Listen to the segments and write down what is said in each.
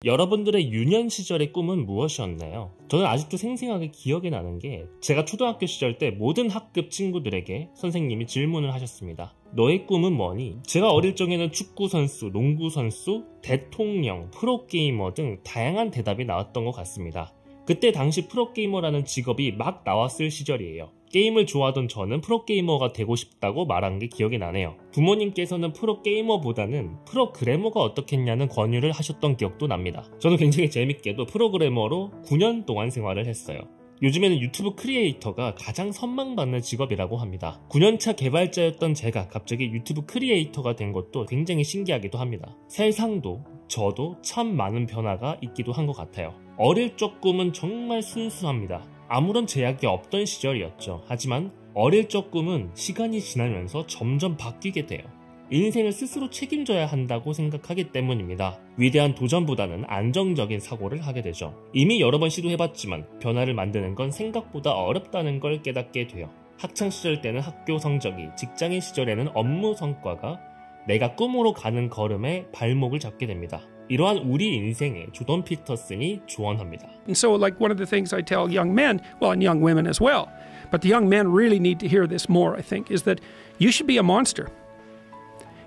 여러분들의 유년 시절의 꿈은 무엇이었나요? 저는 아직도 생생하게 기억이 나는 게 제가 초등학교 시절 때 모든 학급 친구들에게 선생님이 질문을 하셨습니다. 너의 꿈은 뭐니? 제가 어릴 적에는 축구선수, 농구선수, 대통령, 프로게이머 등 다양한 대답이 나왔던 것 같습니다. 그때 당시 프로게이머라는 직업이 막 나왔을 시절이에요. 게임을 좋아하던 저는 프로게이머가 되고 싶다고 말한 게 기억이 나네요. 부모님께서는 프로게이머보다는 프로그래머가 어떻겠냐는 권유를 하셨던 기억도 납니다. 저는 굉장히 재밌게도 프로그래머로 9년 동안 생활을 했어요. 요즘에는 유튜브 크리에이터가 가장 선망받는 직업이라고 합니다. 9년차 개발자였던 제가 갑자기 유튜브 크리에이터가 된 것도 굉장히 신기하기도 합니다. 세상도 저도 참 많은 변화가 있기도 한 것 같아요. 어릴 적 꿈은 정말 순수합니다. 아무런 제약이 없던 시절이었죠. 하지만 어릴 적 꿈은 시간이 지나면서 점점 바뀌게 돼요. 인생을 스스로 책임져야 한다고 생각하기 때문입니다. 위대한 도전보다는 안정적인 사고를 하게 되죠. 이미 여러 번 시도해봤지만 변화를 만드는 건 생각보다 어렵다는 걸 깨닫게 돼요. 학창시절 때는 학교 성적이, 직장인 시절에는 업무 성과가 내가 꿈으로 가는 걸음에 발목을 잡게 됩니다. 이러한 우리 인생에 조던 피터슨이 조언합니다. And so like one of the things I tell young men, well, and young women as well, but the young men really need to hear this more, I think, is that you should be a monster.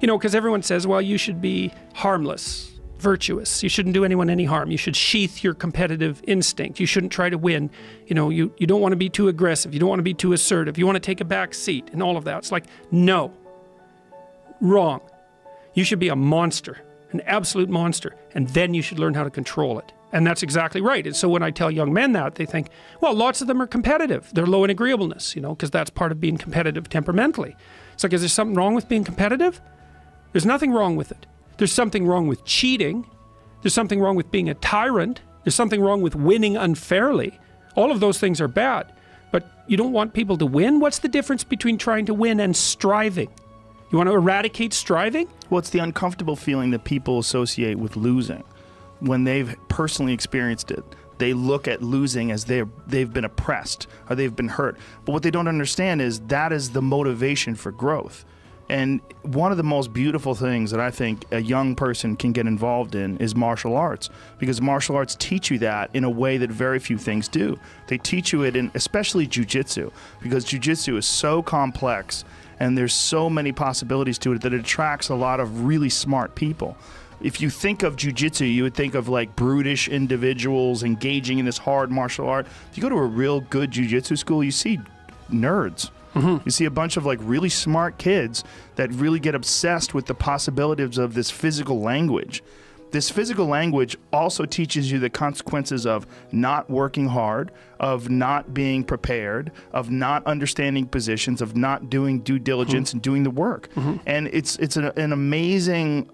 You know, because everyone says, well, you should be harmless, virtuous. You shouldn't do anyone any harm. You should sheath your competitive instinct. You shouldn't try to win. You know, you don't want to be too aggressive. You don't want to be too assertive. You want to take a back seat and all of that. It's like, no. Wrong. You should be a monster, an absolute monster, and then you should learn how to control it. And that's exactly right. And so when I tell young men that, they think, well, lots of them are competitive. They're low in agreeableness, you know, because that's part of being competitive temperamentally. It's like, is there something wrong with being competitive? There's nothing wrong with it. There's something wrong with cheating. There's something wrong with being a tyrant. There's something wrong with winning unfairly. All of those things are bad. But you don't want people to win? What's the difference between trying to win and striving? You want to eradicate striving? Well, it's the uncomfortable feeling that people associate with losing. When they've personally experienced it, they look at losing as they've been oppressed or they've been hurt. But what they don't understand is that is the motivation for growth. And one of the most beautiful things that I think a young person can get involved in is martial arts, because martial arts teach you that in a way that very few things do. They teach you it in especially jiu-jitsu, because jiu-jitsu is so complex and there's so many possibilities to it that it attracts a lot of really smart people. If you think of jiu-jitsu, you would think of like brutish individuals engaging in this hard martial art. If you go to a real good jiu-jitsu school, you see nerds. You see a bunch of like really smart kids that really get obsessed with the possibilities of this physical language. This physical language also teaches you the consequences of not working hard, of not being prepared, of not understanding positions, of not doing due diligence and doing the work. And it's an amazing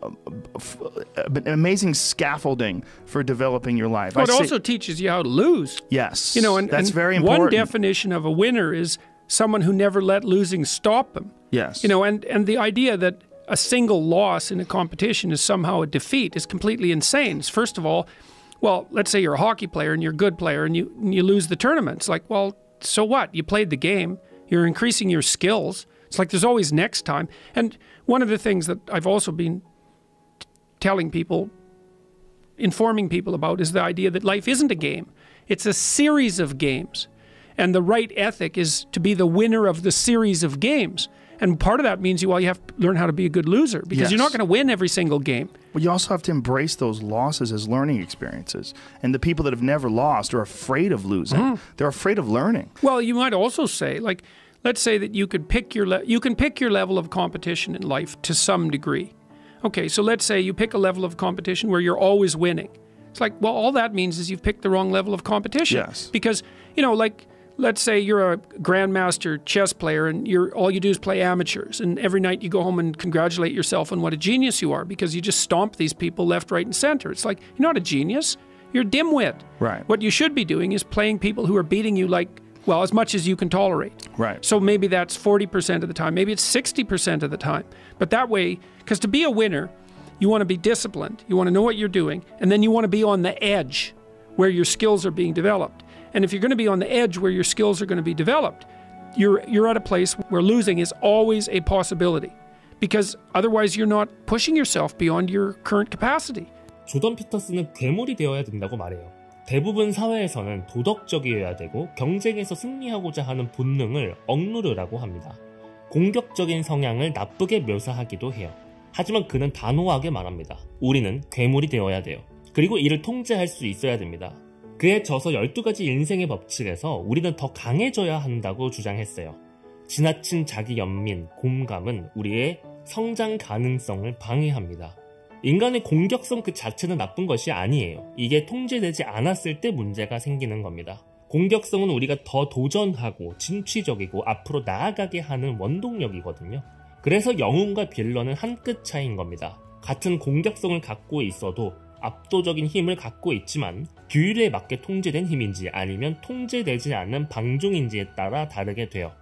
scaffolding for developing your life. Well, it also teaches you how to lose. Yes, you know, and that's very important. One definition of a winner is someone who never let losing stop them. Yes. You know, and the idea that a single loss in a competition is somehow a defeat is completely insane. First of all, well, let's say you're a hockey player and you're a good player and you lose the tournament. It's like, well, so what? You played the game. You're increasing your skills. It's like there's always next time. And one of the things that I've also been telling people, informing people about, is the idea that life isn't a game. It's a series of games. And the right ethic is to be the winner of the series of games. And part of that means you have to learn how to be a good loser, because you're not going to win every single game. Well, you also have to embrace those losses as learning experiences. And the people that have never lost are afraid of losing. They're afraid of learning. Well, you might also say, like, let's say that you could pick your you can pick your level of competition in life to some degree. Okay, so let's say you pick a level of competition where you're always winning. It's like, well, all that means is you've picked the wrong level of competition. Yes. Because, you know, like, let's say you're a grandmaster chess player and all you do is play amateurs, and every night you go home and congratulate yourself on what a genius you are because you just stomp these people left, right, and center. It's like, you're not a genius, you're a dimwit. Right. What you should be doing is playing people who are beating you like, well, as much as you can tolerate. Right. So maybe that's 40% of the time, maybe it's 60% of the time. But that way, because to be a winner, you want to be disciplined, you want to know what you're doing, and then you want to be on the edge where your skills are being developed. And if you're going to be on the edge where your skills are going to be developed, you're at a place where losing is always a possibility, because otherwise you're not pushing yourself beyond your current capacity. 조던 피터슨은 괴물이 되어야 된다고 말해요. 대부분 사회에서는 도덕적이어야 되고 경쟁에서 승리하고자 하는 본능을 억누르라고 합니다. 공격적인 성향을 나쁘게 묘사하기도 해요. 하지만 그는 단호하게 말합니다. 우리는 괴물이 되어야 돼요. 그리고 이를 통제할 수 있어야 됩니다. 그에 져서 12가지 인생의 법칙에서 우리는 더 강해져야 한다고 주장했어요. 지나친 자기 연민, 공감은 우리의 성장 가능성을 방해합니다. 인간의 공격성 그 자체는 나쁜 것이 아니에요. 이게 통제되지 않았을 때 문제가 생기는 겁니다. 공격성은 우리가 더 도전하고 진취적이고 앞으로 나아가게 하는 원동력이거든요. 그래서 영웅과 빌런은 한 끗 차이인 겁니다. 같은 공격성을 갖고 있어도 압도적인 힘을 갖고 있지만 규율에 맞게 통제된 힘인지 아니면 통제되지 않는 방종인지에 따라 다르게 돼요.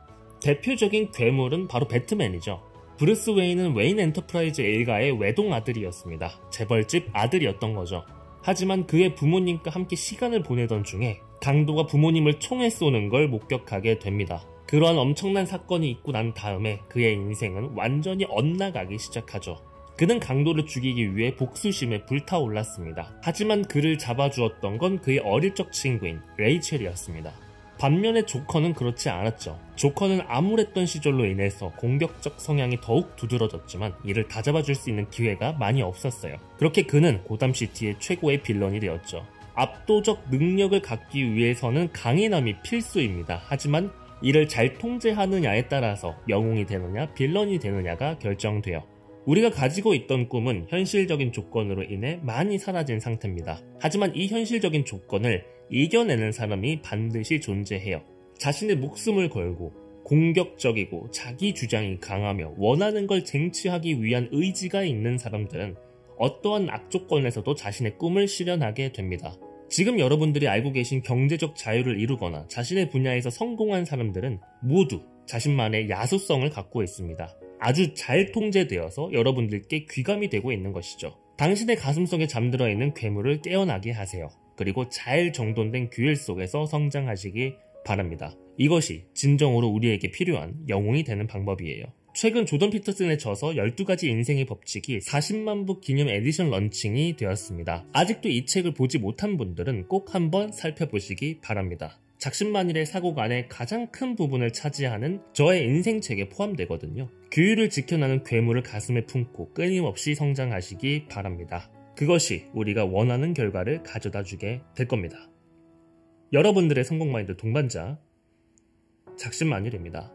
대표적인 괴물은 바로 배트맨이죠. 브루스 웨인은 웨인 엔터프라이즈 일가의 외동 아들이었습니다. 재벌집 아들이었던 거죠. 하지만 그의 부모님과 함께 시간을 보내던 중에 강도가 부모님을 총에 쏘는 걸 목격하게 됩니다. 그러한 엄청난 사건이 있고 난 다음에 그의 인생은 완전히 엇나가기 시작하죠. 그는 강도를 죽이기 위해 복수심에 불타올랐습니다. 하지만 그를 잡아주었던 건 그의 어릴 적 친구인 레이첼이었습니다. 반면에 조커는 그렇지 않았죠. 조커는 암울했던 시절로 인해서 공격적 성향이 더욱 두드러졌지만 이를 다잡아줄 수 있는 기회가 많이 없었어요. 그렇게 그는 고담시티의 최고의 빌런이 되었죠. 압도적 능력을 갖기 위해서는 강인함이 필수입니다. 하지만 이를 잘 통제하느냐에 따라서 영웅이 되느냐 빌런이 되느냐가 결정돼요. 우리가 가지고 있던 꿈은 현실적인 조건으로 인해 많이 사라진 상태입니다. 하지만 이 현실적인 조건을 이겨내는 사람이 반드시 존재해요. 자신의 목숨을 걸고 공격적이고 자기 주장이 강하며 원하는 걸 쟁취하기 위한 의지가 있는 사람들은 어떠한 악조건에서도 자신의 꿈을 실현하게 됩니다. 지금 여러분들이 알고 계신 경제적 자유를 이루거나 자신의 분야에서 성공한 사람들은 모두 자신만의 야수성을 갖고 있습니다. 아주 잘 통제되어서 여러분들께 귀감이 되고 있는 것이죠. 당신의 가슴속에 잠들어 있는 괴물을 깨어나게 하세요. 그리고 잘 정돈된 규율 속에서 성장하시기 바랍니다. 이것이 진정으로 우리에게 필요한 영웅이 되는 방법이에요. 최근 조던 피터슨에 져서 12가지 인생의 법칙이 40만 부 기념 에디션 런칭이 되었습니다. 아직도 이 책을 보지 못한 분들은 꼭 한번 살펴보시기 바랍니다. 작심만일의 사고관의 가장 큰 부분을 차지하는 저의 인생책에 포함되거든요. 규율을 지켜나는 괴물을 가슴에 품고 끊임없이 성장하시기 바랍니다. 그것이 우리가 원하는 결과를 가져다 주게 될 겁니다. 여러분들의 성공 마인드 동반자 작심만일입니다.